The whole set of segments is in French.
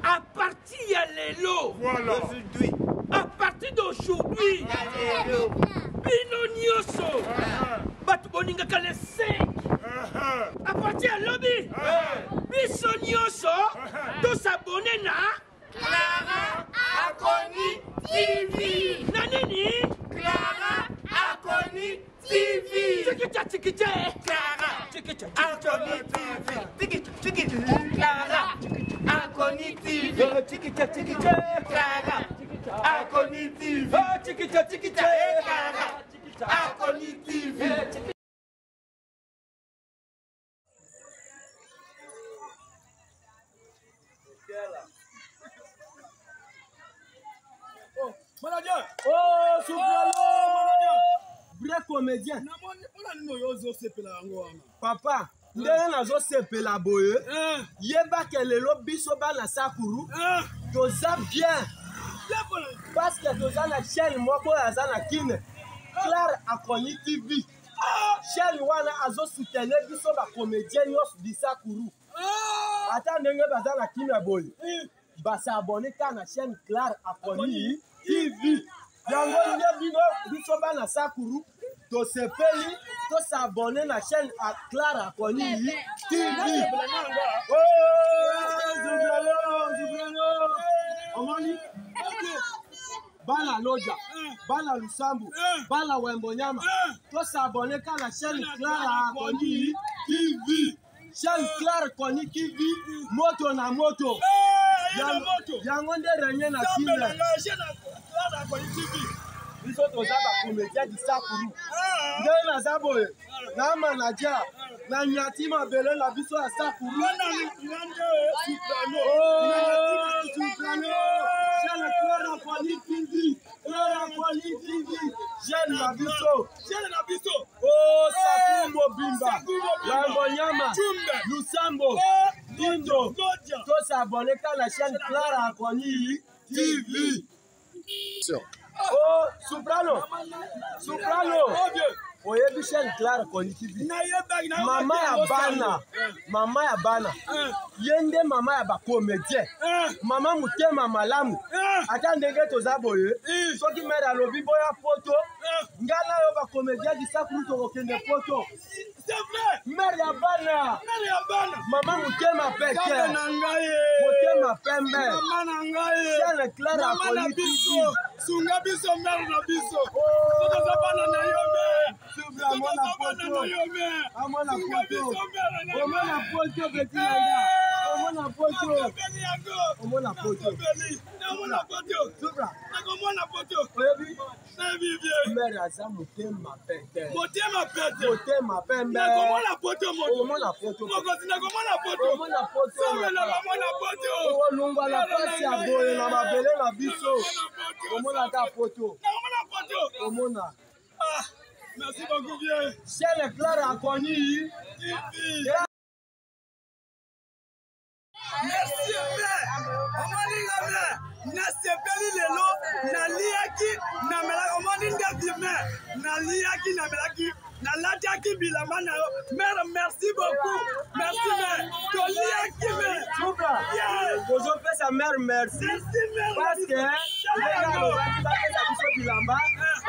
À partir de l'eau, à partir d'aujourd'hui, Bino Nyoso, Batuboninga Kale 5, à partir de l'obé, Biso Nyoso, tous s'abonner na Clara Akoni TV. Nanini Clara Akoni TV. Clara Akoni TV. Clara Akoni TV. Clara Akoni TV. Clara Akoni TV. Manager! Oh, Soprano! Vrai comédien. Papa, ndenge nazosepela boye yebake lelo biso bana sakuru toza bien parce que toza na chaîne moko aza na kine Clara Akoni TV chaîne wana azosoutenir biso bacomédien nyonso bisakuru ata ndenge baza na kine boye basabone ka na chaîne Clara Akoni TV yango nde bino biso bana sakuru tosepeli tosabone na chaîne à Clara Akoni TV. Omani bana loja bana lusambu bana wembonyama tosabone ka na chaîne Clara Akoni TV. Chaîne Clara Akoni TV moto na moto yango nde renye na kile biso toza bacomédien disakuru nde naza boye na manager na nyati mabele na biso ya sakuru Soprano chaîne Clara Akoni TV. Clara Akoni TV chaîne na biso oh Sakuru Mobimba Wambonyama Lusambo Dindo tosabone ka na chaîne Clara Akoni TV. Oh, Soprano! Oyebi chaîne Clara Akoni TV. Mama ya bana. Yende mama ya bacomédien. Mama mutema malamu. Ata ndenge toza boye. Soki mere alobi boya photo. Ngana yo bacomédien disakuru tokokende photo. C'est vrai! Mère ya bana. Mama mutema peke. Mutema pembe. Chaîne Clara Akoni TV. Sunga biso mère na biso. Toza bana na yo me. Subra mona poto. Amona poto. Omona poto beti yanga. Omona poto. Omona poto. Omona poto. Subra. Omona poto. Oyebi. Sabi bien. Mère aza mutema peke. Motema pete. Mutema pembe. Omona poto moto. Omona poto. Mokosi na komona poto. Omona poto. Somela komona poto. Olungwa na pasi ya boye na mabele na biso. Omona ta poto. Omona poto. Omona. Ah, merci beaucoup bien. Chaîne Clara Akoni TV. Merci mère. Omoni mère. Na sepeli lelo na liaki na melaki omoni ndevi mère. Na liaki na melaki na latiaki bilamba na yo. Mère, merci beaucoup. Merci mère. To liaki mère. Soupra. Bozo fait sa mère merci. Merci mère. Parce que bilamba,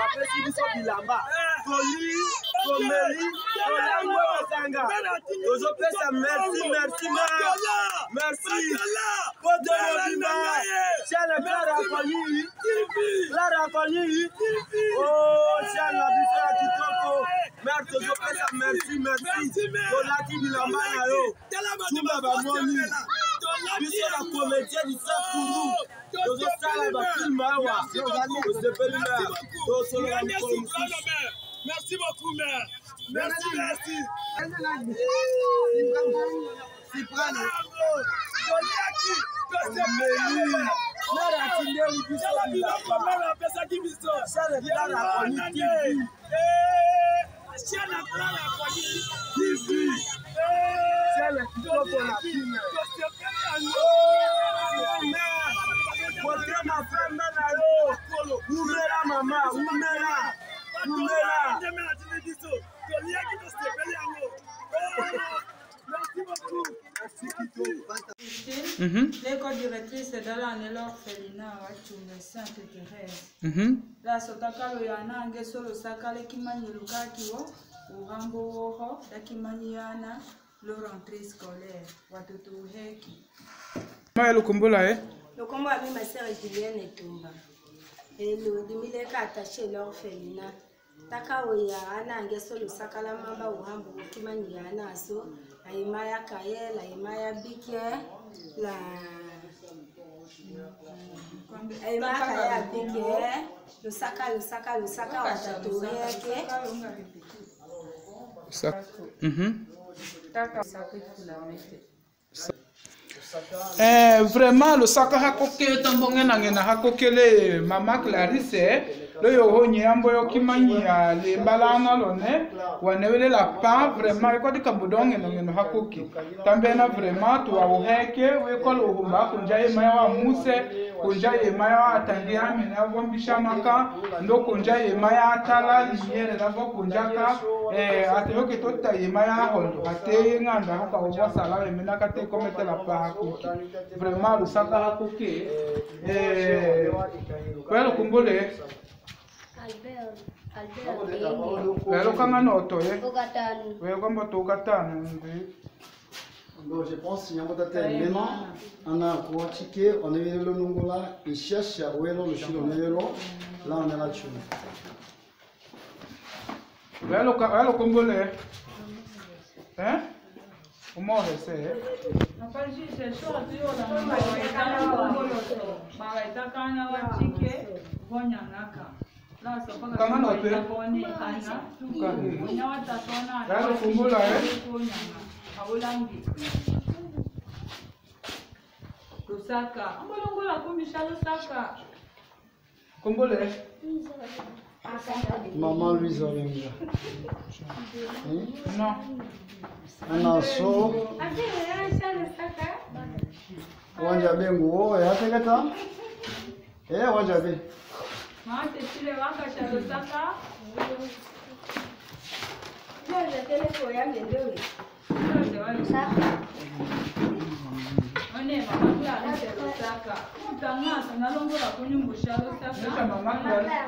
après si biso bilamba. Toli, tomeli, tolango wasanga. Bozo fait sa merci mère. Merci. Poto Mobimba. Chaîne Clara Akoni TV. Clara Akoni TV. Oh, chaîne la biso ya kitoko. Mère, Bozo fait sa merci. Tolaki bilamba na yo. Tumba bamoni. Biso la comédien du Sakuru. Tozo sala ba film awa. Osepeli mère. Tozo la merci beaucoup mère. Merci. Soprano. Mère atindeli biso bilamba. Chaîne Clara Akoni TV. chaîne naturelle à Koni TV. C'est le kitoko na pine. Côté ma femme na yo. Umela mama, umela. Umela. L'éco-directrice de l'orphelinat à Sainte-Thérèse. La sotakalo yana angesolo sakale kimanyi lukakiwo uhambo woho dakimanyana le rentrée scolaire watoto uheki. Maelo kumbula Le combat avec ma sœur Julienne et Tumba. Et le demi-lé attaché l'orphelinat. Takaoya ana angesolo sakala mamba uhambo kimanyi yana so. La imaya kaye, la imaya bike, la imaya kaye bike, le saka watoto yake. Vraiment le saka hakoke tambonge nangena hakokele mama Clarisse lo yo honye ambo yo kimanyi ya le balana lone wanewele la pa vraiment ko dikambudonge nangena hakoke tambena vraiment to awheke we ko lo humba kunja yema wa muse kunja yema ya atangia mena bombisha maka ndo kunja yema ya atala liyere na bo kunja ka ateo ke tota yema ya hondo ate nganda haka obwa sala emena kate komete la pa hakoke vraiment le saka hakoke kwelo kumbole Albert kanga noto Bon, je pense qu'il y a un maintenant, on a quoi ticket, on est venu le Nongola, il cherche où est le chilo, là on est là-dessus. Velo kumbole hein? Comment on essaie? Kama note Velo kumbula Lusaka. Ambolongola kumbisha Lusaka. kumbule Maman Louise Olinga. non Anaso. Wanjabe nguo, yateketa. Wanjabe. Maa tetile waka cha Lusaka. One mama Clarisse Lusaka. Mutangasa nalongola kunyumbusha Lusaka. mama Clarisse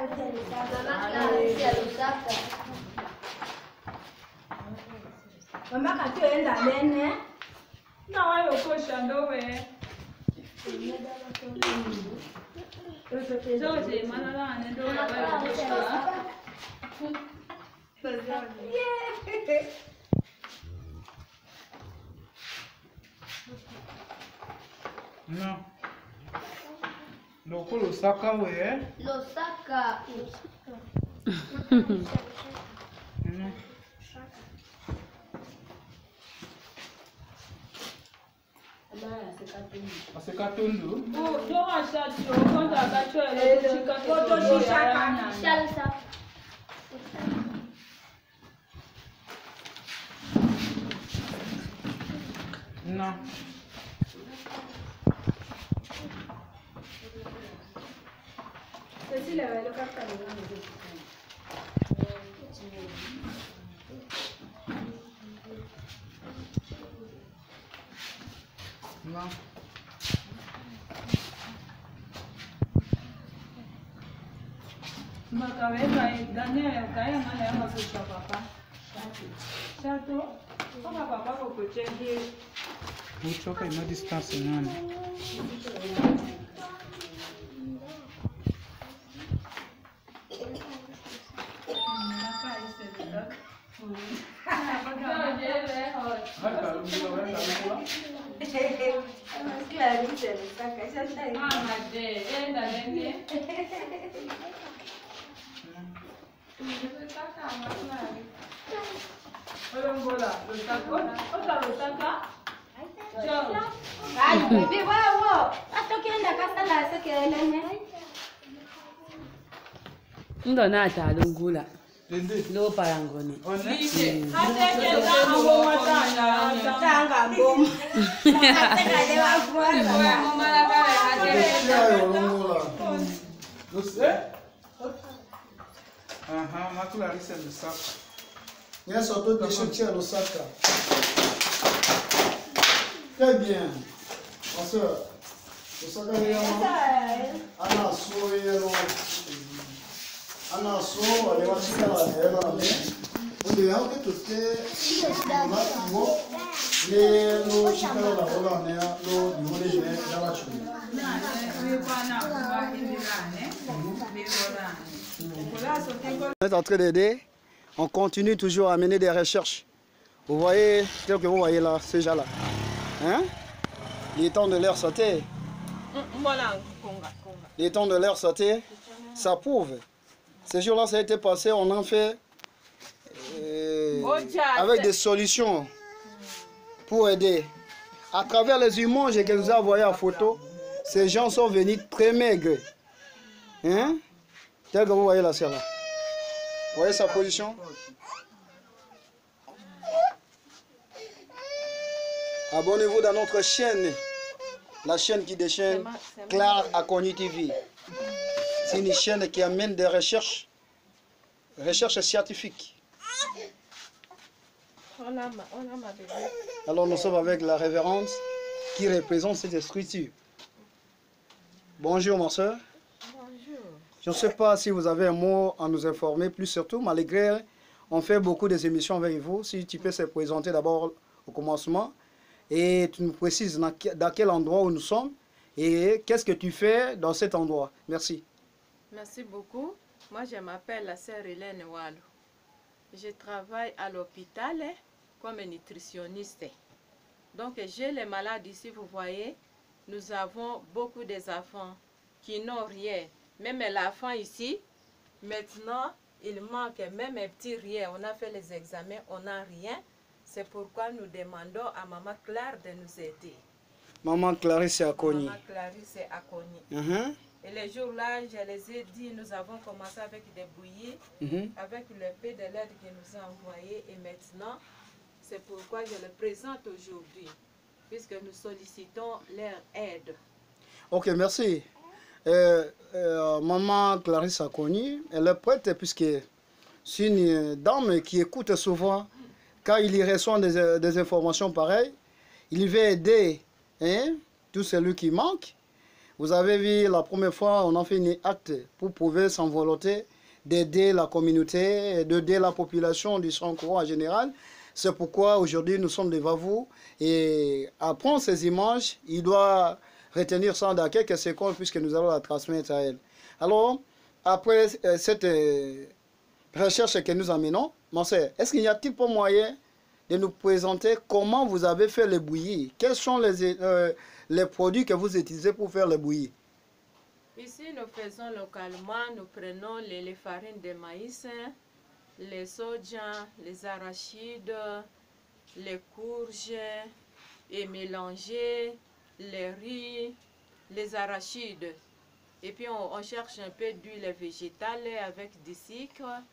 Mama katoenda nene. Na wayo kosha ndowe. Zote manala nendo wayo kosha. non loko Lusaka we Lusaka. asekatundu Doa shacho konda kachwele kuchika toto shishaka. Shalsa. non non Makaweka Daniel kaya ngana ya makusha papa. Shato. Kama papa ko kuchengi. uchoka ima distance nani Ai, bebe, wow. Atokienda kasala sekelele. Ndo na ta lungula. Lo parangoni. Ma Clarisse le sac. Il y a surtout des chutiers le sac. Très bien. Ma soeur, le sac est vraiment. Anna Soyelo. Anna So, elle va chier la main. On devait en fait tout ce les lots chier la main, l'eau du monde est dans la cheminée. On est en train d'aider. On continue toujours à mener des recherches. Vous voyez, tel que vous voyez là, ces gens-là. Hein? Les temps de leur sauter. Les temps de leur sauter, ça prouve. Ces jours-là, ça a été passé, on en fait avec des solutions pour aider. À travers les images que nous avons envoyées en photo, ces gens sont venus très maigres. Hein? Tel que vous voyez la sœur là. Vous voyez sa position? Abonnez-vous dans notre chaîne, la chaîne qui déchaîne, Claire Akoni TV. C'est une chaîne qui amène des recherches scientifiques. Alors nous sommes avec la révérende qui représente cette structure. Bonjour ma soeur. Bonjour. Je ne sais pas si vous avez un mot à nous informer, plus surtout, malgré on fait beaucoup d'émissions avec vous. Si tu peux se présenter d'abord au commencement et tu nous précises dans quel endroit où nous sommes et qu'est-ce que tu fais dans cet endroit. Merci. Merci beaucoup. Moi, je m'appelle la sœur Hélène Wallo. Je travaille à l'hôpital comme nutritionniste. Donc, j'ai les malades ici, vous voyez. Nous avons beaucoup d'enfants qui n'ont rien. Même l'enfant ici, maintenant, il manque même un petit rien. On a fait les examens, on n'a rien. C'est pourquoi nous demandons à Maman Claire de nous aider. Maman Clarisse Akoni. Maman Clarisse Akoni. Et les jours-là, je les ai dit, nous avons commencé avec des bouillies, avec le peu de l'aide qu'ils nous a envoyé. Et maintenant, c'est pourquoi je le présente aujourd'hui, puisque nous sollicitons leur aide. Ok, merci. Maman Clarisse Akoni, elle est prête puisque c'est une dame qui écoute souvent. Quand il y reçoit des informations pareilles, il veut aider tout celui qui manque. Vous avez vu, la première fois, on a fait un acte pour prouver sans volonté d'aider la communauté, d'aider la population du Sankouro en général. C'est pourquoi aujourd'hui nous sommes devant vous et apprendre ces images, il doit retenir ça dans quelques secondes puisque nous allons la transmettre à elle. Alors, après cette recherche que nous amenons, mon sœur, est-ce qu'il y a-t-il pas moyen de nous présenter comment vous avez fait les bouillies? Quels sont les produits que vous utilisez pour faire les bouillies? Ici, nous faisons localement, nous prenons les farines de maïs, les soja, les arachides, les courges, et mélanger les riz, les arachides. Et puis on cherche un peu d'huile végétale avec du sucre.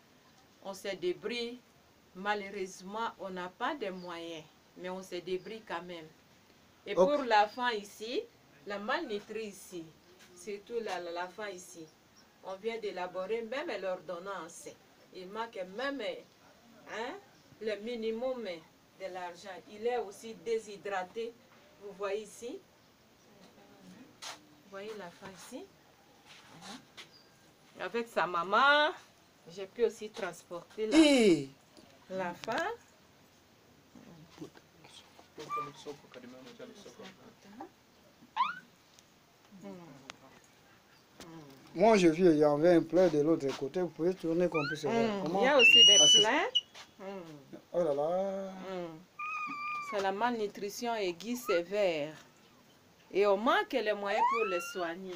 On se débrouille. Malheureusement, on n'a pas de moyens, mais on se débrouille quand même. Et pour l'enfant ici, la malnutrie ici, surtout l'enfant ici, on vient d'élaborer même l'ordonnance. Il manque même le minimum de l'argent. Il est aussi déshydraté. Vous voyez ici. Vous voyez l'enfant ici. Avec sa maman, j'ai pu aussi transporter l'enfant. Moi, je vis, il y avait un plat de l'autre côté. Vous pouvez tourner qu'on puisse voir. Il y a aussi des plats. Oh là là. C'est la malnutrition aiguë sévère. Et on manque les moyens pour les soigner.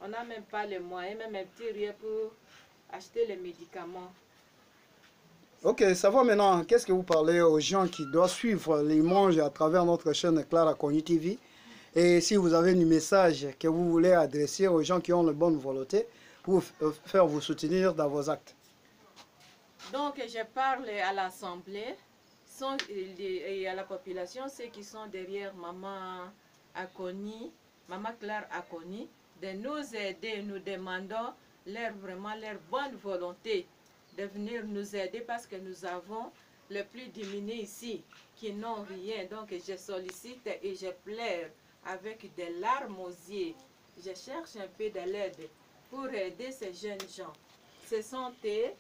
On n'a même pas les moyens, même un petit rien pour acheter les médicaments. Ok, ça va maintenant. Qu'est-ce que vous parlez aux gens qui doivent suivre les images à travers notre chaîne Claire Akoni TV? Et si vous avez un message que vous voulez adresser aux gens qui ont la bonne volonté pour faire vous soutenir dans vos actes. Donc, je parle à l'Assemblée et à la population, ceux qui sont derrière Maman Akoni, Maman Claire Akoni, de nous aider. Nous demandons vraiment leur bonne volonté de venir nous aider parce que nous avons les plus démunis ici qui n'ont rien. Donc, je sollicite et je pleure avec des larmes aux yeux. Je cherche un peu de l'aide pour aider ces jeunes gens. Ce sont les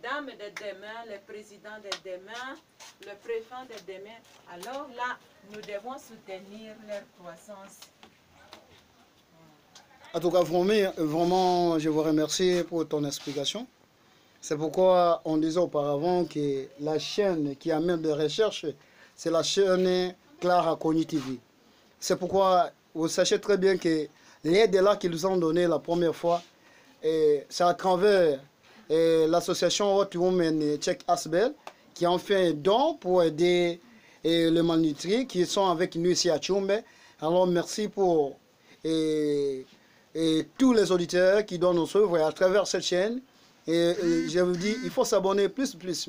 dames de demain, les présidents de demain, le préfet de demain. Alors là, nous devons soutenir leur croissance. En tout cas, vraiment, je vous remercie pour ton explication. C'est pourquoi on disait auparavant que la chaîne qui amène de recherche, c'est la chaîne Claire Akoni TV. C'est pourquoi vous sachez très bien que l'aide là qu'ils nous ont donné la première fois, c'est à travers l'association Hot Women Check Asbel qui ont fait un don pour aider les malnutris qui sont avec nous ici à Tchoumbe. Alors merci pour tous les auditeurs qui doivent nous suivre à travers cette chaîne. Et je vous dis, il faut s'abonner plus. Merci.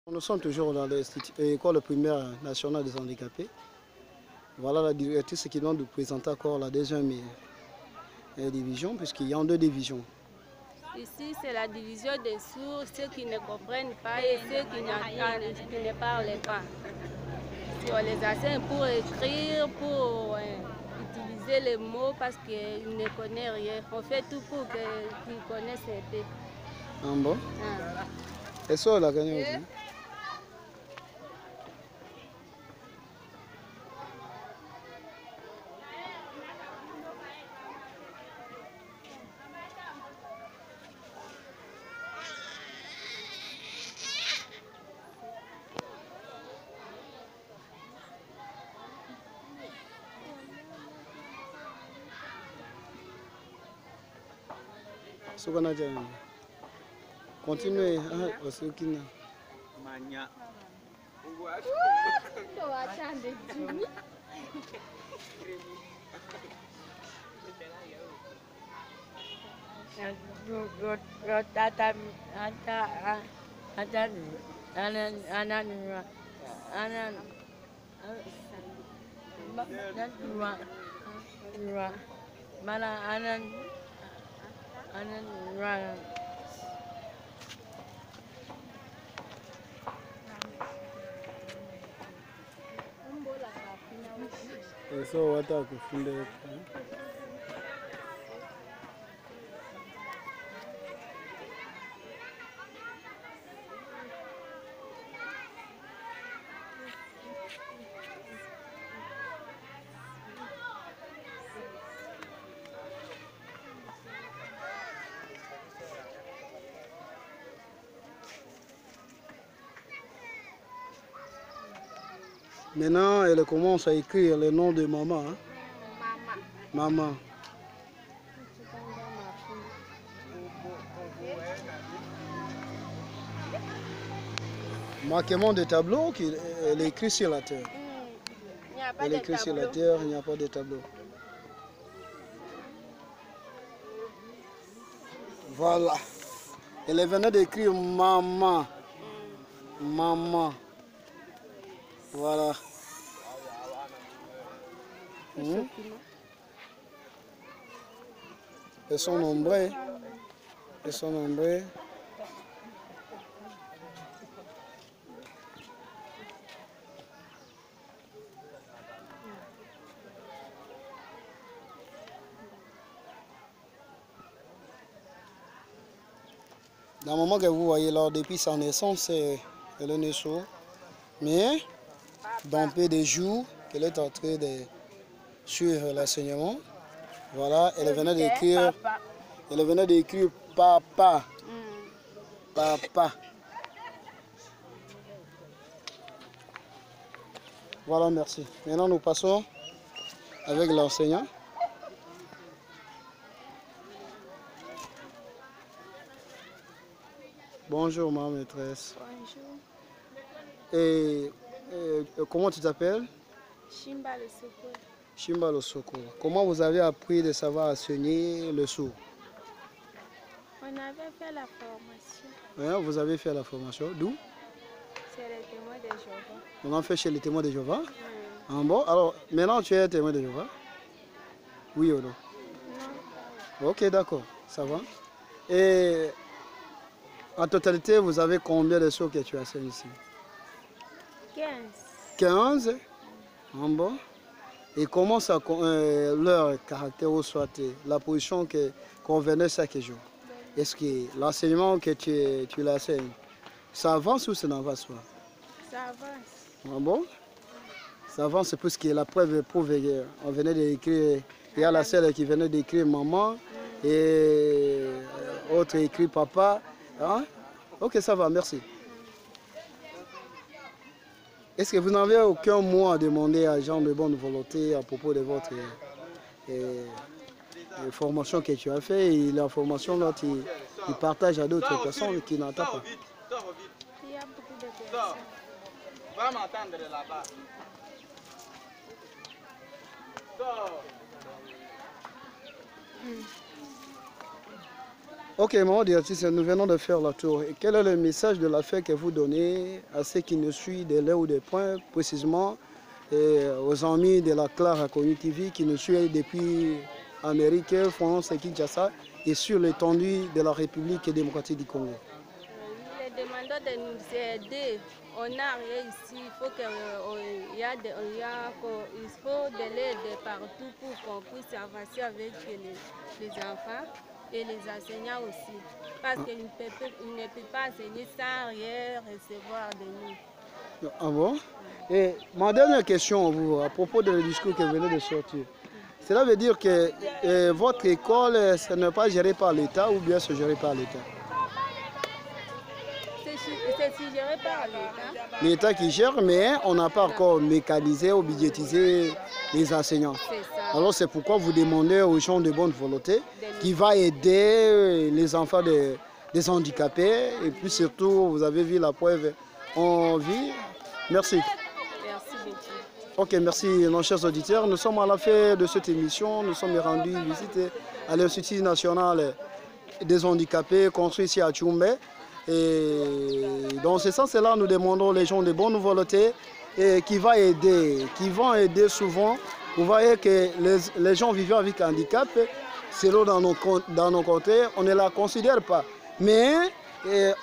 Nous sommes toujours dans l'école primaire nationale des handicapés. Voilà la directrice qui vient de présenter encore la deuxième division, puisqu'il y a deux divisions. Ici, c'est la division des sourds, ceux qui ne comprennent pas et ceux qui ne parlent pas. Si on les enseigne pour écrire, pour utiliser les mots parce qu'ils ne connaissent rien. On fait tout pour qu'ils connaissent un peu. Ah bon? Et ça, la gagne aussi. Continuez. Manya. So what are you? Maintenant, elle commence à écrire le nom de maman. Hein? Maman. Marquement de tableau, elle écrit sur la terre. Elle écrit sur la terre, il n'y a pas de tableau. Voilà. Elle venait d'écrire maman. Maman. Voilà. Elles sont nombreuses. Elles sont nombreuses. Dans le moment que vous voyez là, depuis sa naissance, elle est née chaud. Mais dans peu de jours qu'elle est en train de suivre l'enseignement, voilà, elle venait d'écrire papa. Papa. Voilà, merci. Maintenant, nous passons avec l'enseignant. Bonjour, ma maîtresse. Bonjour. Et comment tu t'appelles? Chimba le Soko. Chimba le Soko. Comment vous avez appris de savoir enseigner le sourd? On avait fait la formation. Hein, vous avez fait la formation. D'où? C'est les témoins de Jéhovah. On en fait chez les témoins de Jéhovah? Ah bon? Alors, maintenant tu es témoin de Jéhovah? Oui ou non? Non. Ok, d'accord. Ça va. Et en totalité, vous avez combien de sourds que tu enseignes ici? 15. 15? Ah bon? Et comment ça, leur caractère ou soit la position qu'on venait chaque jour? Est-ce que l'enseignement que tu l'enseignes, ça avance ou ça n'avance pas? Ça avance. Ah bon? Ça avance parce que la preuve prouve qu'on venait d'écrire, il y a la seule qui venait d'écrire maman et autre écrit papa. Hein? Ok, ça va, merci. Est-ce que vous n'avez aucun mot à demander à gens de bonne volonté à propos de votre formation que tu as fait et la formation là, tu partages à d'autres personnes qui n'entendent pas? Il y a beaucoup de personnes. Va m'entendre là-bas. Ok, maman directrice, nous venons de faire la tour. Et quel est le message de la fête que vous donnez à ceux qui nous suivent de l'heure ou des points, précisément, et aux amis de la Clara Connu TV qui nous suivent depuis Amérique, France et Kinshasa et sur l'étendue de la République démocratique du Congo? Les demandeurs de nous aider. On n'a rien ici. Il faut de l'aide partout pour qu'on puisse avancer avec les enfants et les enseignants aussi. Parce qu'ils ne peuvent pas enseigner sans rien recevoir de nous. Ah bon? Et ma dernière question à propos du discours que vous venez de sortir. Cela veut dire que votre école, ce n'est pas géré par l'État ou bien c'est géré par l'État? C'est géré par l'État. L'État qui gère, mais on n'a pas encore mécanisé ou budgétisé les enseignants. Alors c'est pourquoi vous demandez aux gens de bonne volonté qui va aider les enfants des handicapés. Et puis surtout, vous avez vu la preuve en vie. Merci. Merci beaucoup. Ok, merci nos chers auditeurs. Nous sommes à la fin de cette émission. Nous sommes rendus visiter à l'Institut national des handicapés construit ici à Tchoumbé. Et dans ce sens-là, nous demandons les gens de bonne volonté et qui vont aider souvent. Vous voyez que les gens vivant avec handicap, selon dans nos côtés, on ne la considère pas. Mais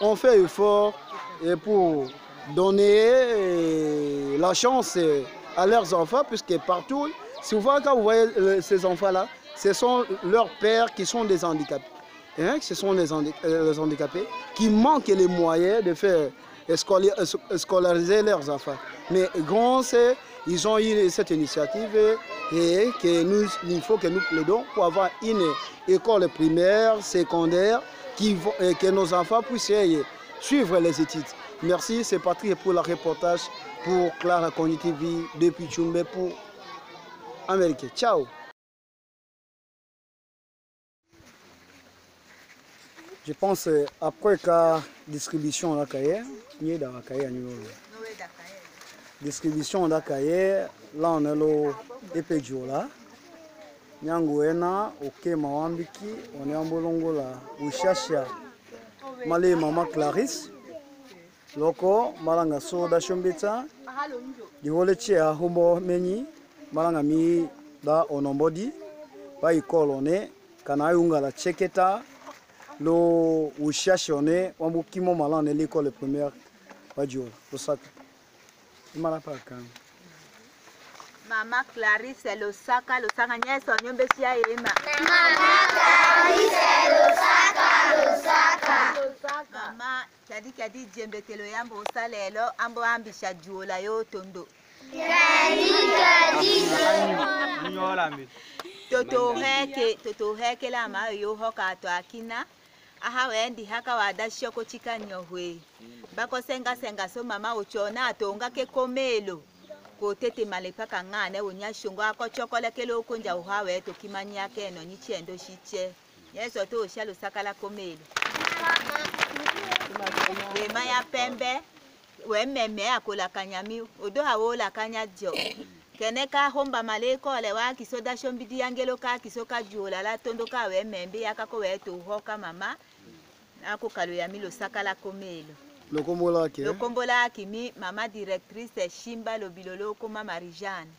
on fait effort pour donner la chance à leurs enfants, puisque partout, souvent quand vous voyez ces enfants-là, ce sont leurs pères qui sont des handicapés. Hein, ce sont les handicapés qui manquent les moyens de faire scolariser leurs enfants. Mais grâce, ils ont eu cette initiative et il faut que nous plaidons pour avoir une école primaire, secondaire, que nos enfants puissent suivre les études. Merci, c'est Patrick pour le reportage pour Clara Connu TV depuis Tchoumbé pour Amérique. Ciao. Je pense après la distribution de la cahier, ni dans la cahier distribution de la cahier, là on est là épédio là. Nyangoena, ok mawambiki, on est en bolongo là, ou cherche malé maman Clarisse, loko malanga soda chombeta, di wole chia humbo meni, malanga mi da onombodi, ba ikolone, kana yunga la cheketa. Lo ushashone wambukimo malane l'école primaire wajio Lusaka imala paka Mama Clarisse Lusaka nyeso nyombe sia yema Mama Clarisse Lusaka Mama kadi jembetelo yambo usalelo ambo ambisha juola yo tondo Toto heke la ma yo hoka to akina aha wendi haka wada shoko chika nyohwe bako senga so mama uchona atonga ke komelo ko tete malepaka ngane wonya shongo ako chokole kelo kunja uhawe to kimanya ke no nyichendo shiche yeso to shalo sakala komelo Vraiment ya pembe. Ouais meme akola kanyami. Odo hawo la kanyadio. Keneka homba maleko le wa kisoda shombidi angelo ka kisoka juola la tondo ka we membe yakako we to hoka mama. Ako kalo ya milo sakala komelo. Le kombola ki. Le kombola ki mi mama directrice Shimba Lobilolo koma Marijane.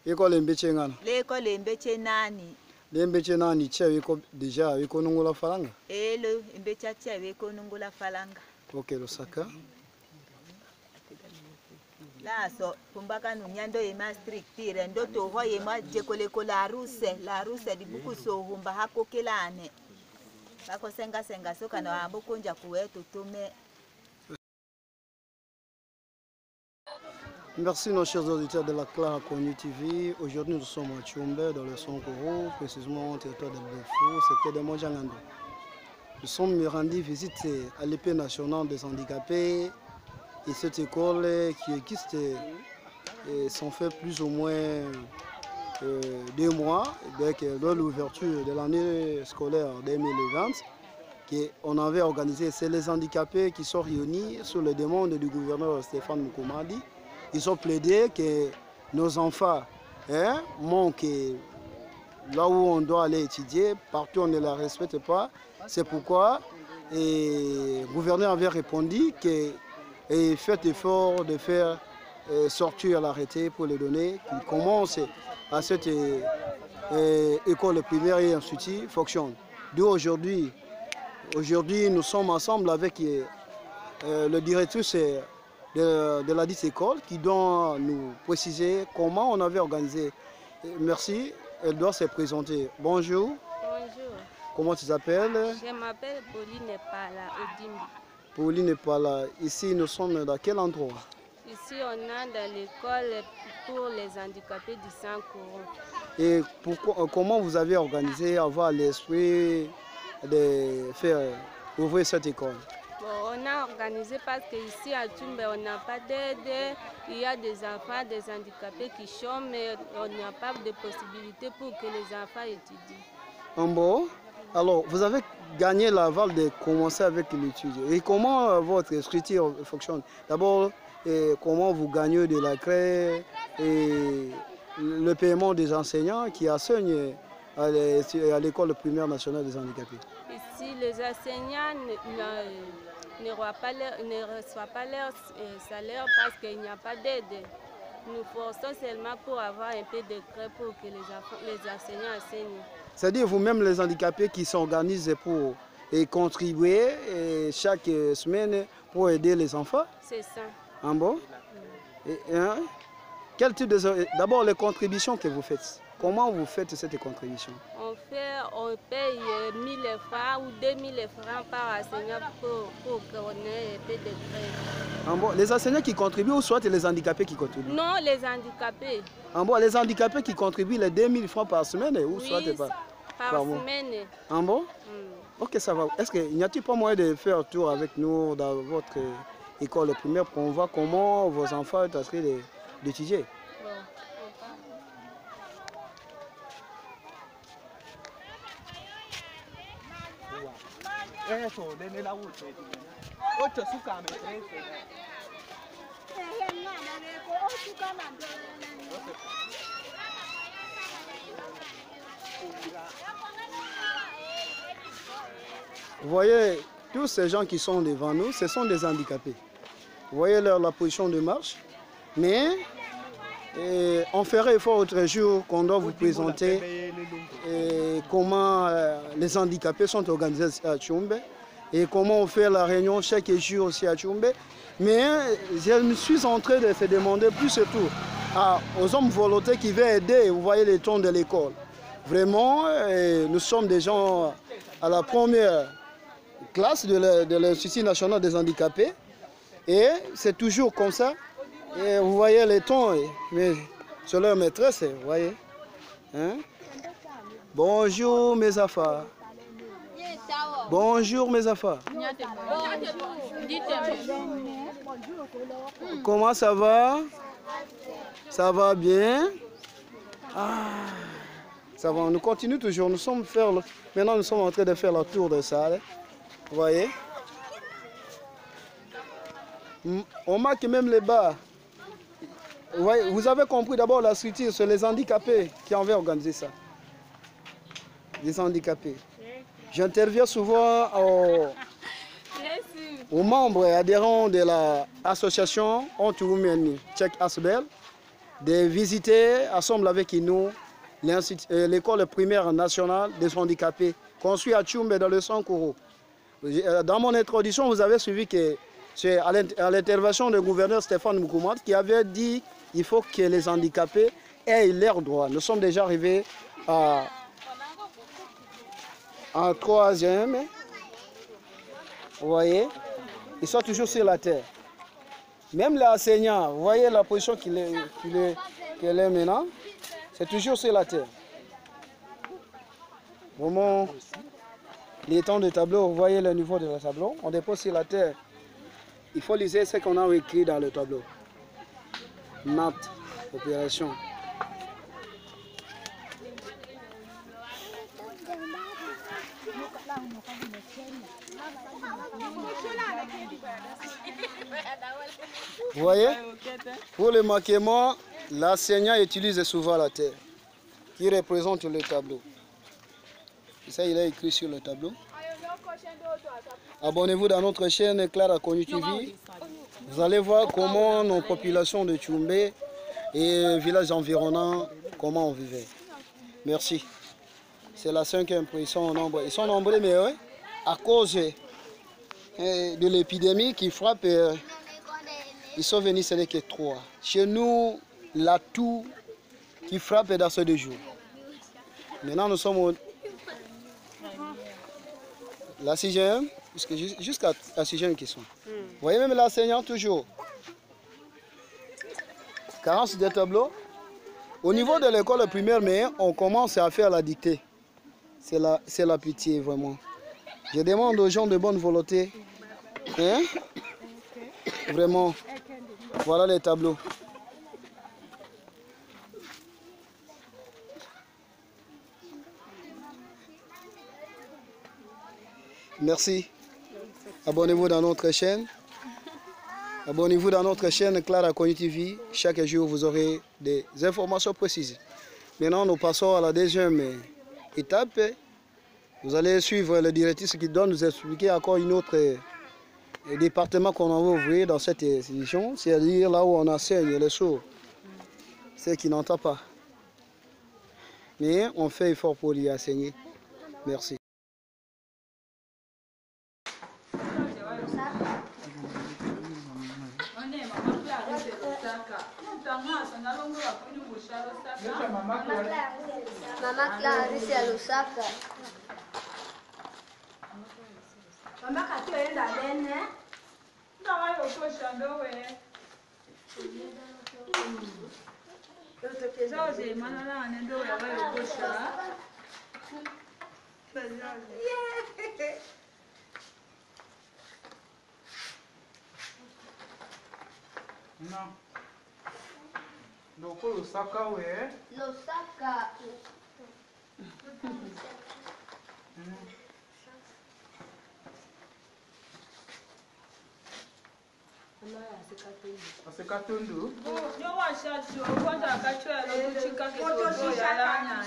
École mbeche ngana. L'école mbeche nani. Le mbeche nani tche weko déjà weko nungola falanga. Le mbeche tche weko nungola falanga. OK le saka. Là so pumbaka nunyando ema strictire ndo to hoye ma jekoleko la ruse di buku so humba hako kelane. Bako senga soka na amboko nja kuwetu tume. Merci nos chers auditeurs de la Clara Connu TV. Aujourd'hui nous sommes à Tchoumbé dans le Sankoro, précisément au territoire de Befou, secteur de Mojangando. Nous sommes rendus visite à l'épée nationale des handicapés et cette école qui existe s'en fait plus ou moins 2 mois avec l'ouverture de l'année scolaire 2020 qu'on avait organisé. C'est les handicapés qui sont réunis sur les demandes du gouverneur Stéphane Moukoumadi. Ils ont plaidé que nos enfants manquent là où on doit aller étudier, partout on ne la respecte pas. C'est pourquoi le gouverneur avait répondu que faites l'effort de faire sortir l'arrêté pour les donner, qu'ils commencent à cette école primaire et institut fonctionne. D'où aujourd'hui nous sommes ensemble avec le directrice de la dite école qui doit nous préciser comment on avait organisé. Merci, elle doit se présenter. Bonjour. Bonjour. Comment tu t'appelles? Je m'appelle Pauline Epala Odimbi. Pauline Epala, ici nous sommes dans quel endroit? Ici on est dans l'école pour les handicapés du Sankoro. Et comment vous avez organisé avoir l'esprit de faire ouvrir cette école? Bon, on a organisé parce qu'ici à Tchoumbé, on n'a pas d'aide. Il y a des enfants, des handicapés qui chôment, mais on n'a pas de possibilité pour que les enfants étudient. Bon, alors vous avez gagné l'aval de commencer avec l'étude. Et comment votre structure fonctionne? D'abord, comment vous gagnez de la craie et le paiement des enseignants qui enseignent à l'école primaire nationale des handicapés? Ici, les enseignants ne reçoivent pas leur salaire parce qu'il n'y a pas d'aide. Nous forçons seulement pour avoir un peu de craie pour que les enseignants enseignent. C'est-à-dire vous-même les handicapés qui s'organisent pour contribuer chaque semaine pour aider les enfants? C'est ça. Ah bon? Quel type de... D'abord les contributions que vous faites. Comment vous faites cette contribution? On paye 1000 francs ou 2000 francs par enseignant pour qu'on ait un peu de frais. Ah bon, les enseignants qui contribuent ou soit les handicapés qui contribuent? Non, les handicapés. Ah bon, les handicapés qui contribuent les 2000 francs par semaine ou oui, soit pas? Par semaine. Ah bon? Ok, ça va. Est-ce qu'il n'y a-t-il pas moyen de faire un tour avec nous dans votre école primaire pour qu'on voit comment vos enfants sont en train d'étudier? Vous voyez, tous ces gens qui sont devant nous, ce sont des handicapés. Vous voyez la position de marche. Mais on ferait effort autre jour qu'on doit vous présenter comment les handicapés sont organisés à Tchoumbé et comment on fait la réunion chaque jour aussi à Tchoumbé. Mais je me suis en train de se demander plus surtout aux hommes volontaires qui veulent aider. Vous voyez les tons de l'école. Vraiment, nous sommes des gens à la première classe de l'Institut national des handicapés. Et c'est toujours comme ça. Et vous voyez les tons, mais c'est leur maîtresse, vous voyez. Hein? Bonjour mes affaires. Bonjour mes affaires. Comment ça va? Ça va bien? Ça va, nous continuons toujours. Maintenant nous sommes en train de faire la tour de salle. Vous voyez? On marque même les bas. Ouais, vous avez compris d'abord la structure, c'est les handicapés qui avaient organisé ça. Les handicapés. J'interviens souvent aux membres et adhérents de l'association Onturumiani Tchèque Asbel de visiter ensemble avec nous l'école primaire nationale des handicapés construite à Tchoumbe dans le Sankoro. Dans mon introduction, vous avez suivi que c'est à l'intervention du gouverneur Stéphane Moukoumad qui avait dit qu'il faut que les handicapés aient leurs droits. Nous sommes déjà arrivés en 3e. Vous voyez, ils sont toujours sur la terre. Même l'enseignant, vous voyez la position qu'il est maintenant, c'est toujours sur la terre. Vraiment, les temps de tableau, vous voyez le niveau de le tableau, on dépose sur la terre. Il faut lire ce qu'on a écrit dans le tableau. Note, opération. Vous voyez, pour le marquement, l'enseignant utilise souvent la terre qui représente le tableau. Et ça, il est écrit sur le tableau. Abonnez-vous dans notre chaîne Clara Connu TV. Vous allez voir comment nos populations de Tchoumbe et villages environnants, comment on vivait. Merci. C'est la 5e, ils sont nombreux. Ils sont nombreux, mais ouais, à cause de l'épidémie qui frappe, ils sont venus, ce n'est que 3. Chez nous, l'atout qui frappe est dans ces 2 jours. Maintenant, nous sommes la 6e, jusqu'à la 6e qui sont. Vous voyez même l'enseignant toujours. Carence des tableaux. Au niveau de l'école primaire, mais on commence à faire la dictée. C'est la pitié, vraiment. Je demande aux gens de bonne volonté. Hein? Vraiment. Voilà les tableaux. Merci. Abonnez-vous dans notre chaîne. Abonnez-vous dans notre chaîne Clara Connu TV. Chaque jour, vous aurez des informations précises. Maintenant, nous passons à la 2e étape. Vous allez suivre le directrice qui doit nous expliquer encore une autre département qu'on va ouvrir dans cette édition, c'est-à-dire là où on enseigne les sourds, ceux qui n'entendent pas. Mais on fait effort pour y enseigner. Merci. Mama Clarisse ya Lusaka. Mama kati oenda lene. Ndawa yokosha ndowe. Zoze manala nendo yawa yokosha. Non. Donc Lusaka we. Lusaka. Asekatundu. Yo washacho kwanza akachwela kuchika kitoto yalanya.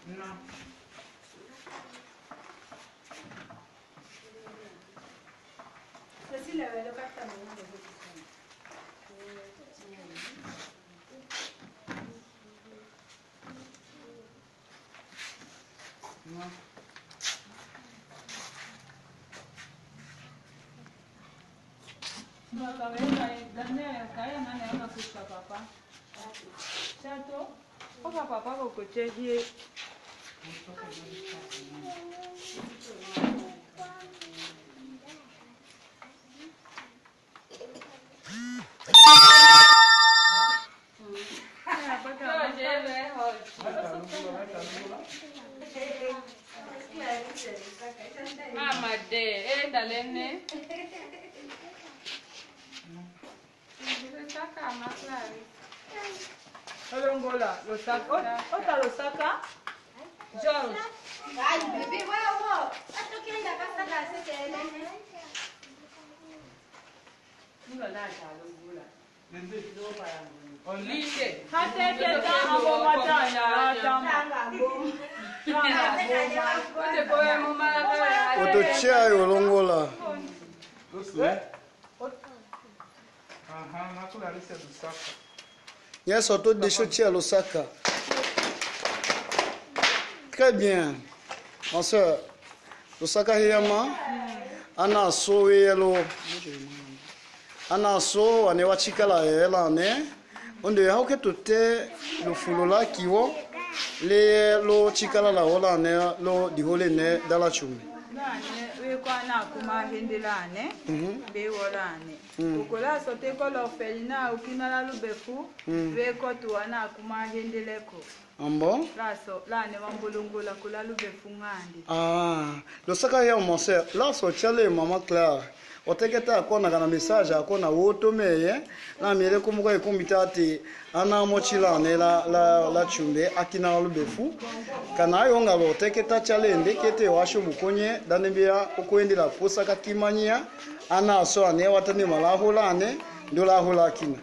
Non. Ceci le velo cartamento. Non. No kaweka dane kaya nane ama kusha papa. Chato. Oka papa ko kochehie. Amade, dalene. Saka maklari. Olongola, Lusaka. Ota Lusaka. George. Otochia yolongola. Yes, auto de Chotia Lusaka. Très bien. Ma soeur, Lusaka Hiyama, Ana so yelo. Ana so ane wachikala yela ne. Onde hauke tote lo fulola kiwo le lo chikala la hola ne lo dihole ne dala chumi. We kwa na kuma hendelane be wolane ukola sote ko lo felina ukina la lubefu we ko tuana kuma hendeleko ambo laso la ne wambulungula kula lubefu ngandi lo saka ya mon sœur la so chale mama Claire oteketa akona kana message akona woto meye na mire kumuko ekumbita ati ana mochila ne la chumbe akina lubefu kana yonga lo teketa challenge kete washo bukonye danebia okoendela posa kakimanya ana so ane watani malahola ne ndola hola kina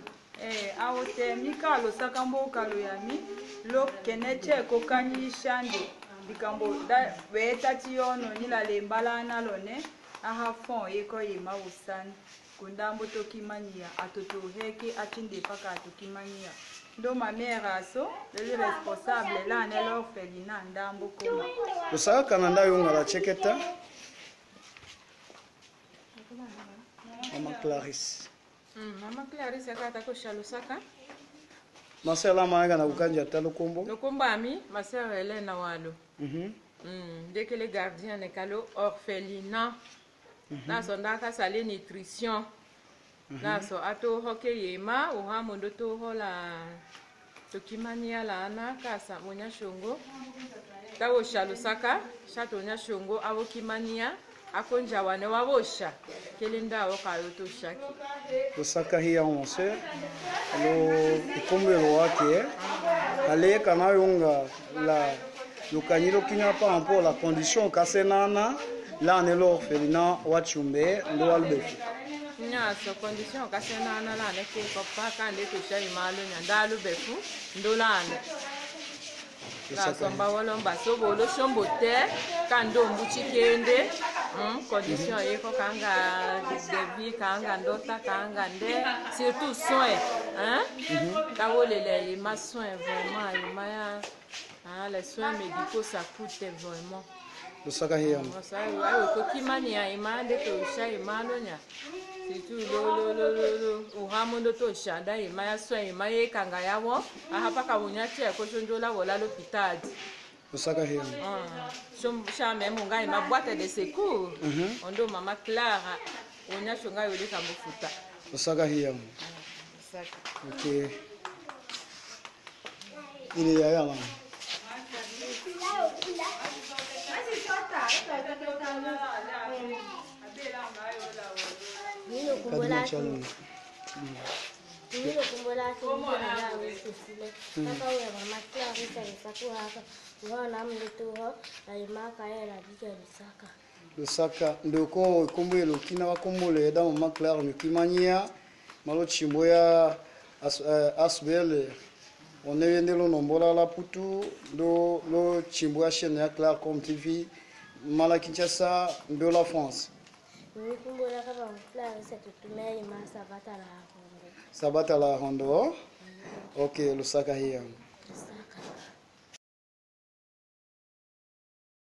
awote mikalo sakambo kalo yami lo keneche kokanyi shande bikambo da weta tiono nila lembala na lone aha fon yeko yima usani kundambo tokimanya atoto heke achinde paka tokimanya ndo ma mère aso le responsable là ne l'orphelinat ndambo koma usaka kananda yonga la cheketa Mama Clarisse Mama Clarisse akata ko shalusaka Marcela maga na ukanja talo kombo Lokombo ami ma sœur Hélène walo dès que les gardiens ne kalo orphelinat na sondaka sale nutrition na so ato hoke yema uhamondo to hola tokimania la ana kasa monya shongo tawo shalusaka shatonya shongo awokimania akonja wane wabosha kelinda wakayoto shaki usaka hiya onse lo ikombelo wake ale kana yonga la lukanyiro kinya pa ampo la condition kasenana la ne l'orphelinat wachumbe ndo albefu nya so condition kasenana la ne ke ko pa kande to shai malo nya dalu befu ndolane la somba wolomba so bolo shombo te kando mbuchi kende condition yeko kanga devi kanga ndota kanga nde surtout soin kawolele les soins vraiment imaya les soins médicaux ça coûte vraiment Lusaka hiya ayo kokimania imande to shai malo nya surtout lo uhamondo to shanda imaya soin imaya kanga yawo ahapa kabunya che ko jonjola wala l'hôpital Lusaka hiya Chom même ngai ma boîte de secours ondo mama Clara onya chonga yole kamufuta Lusaka hiya okay ile ya mama Nilo kumbola kumbola usile kaka wewe mama Clarisse alisaka hapa unaona mleto aimaka yeye anabika Lusaka ndoko kombelo kina wakombole da mama Claire mikimanyia malo chimbo ya asbele oneyende lo nombola la putu lo chimbo ya chaîne ya Claire comme TV mala Kinshasa ndo la France kumbola kama Clarisse tutumia ima sabata la Hondo okay Lusaka hiya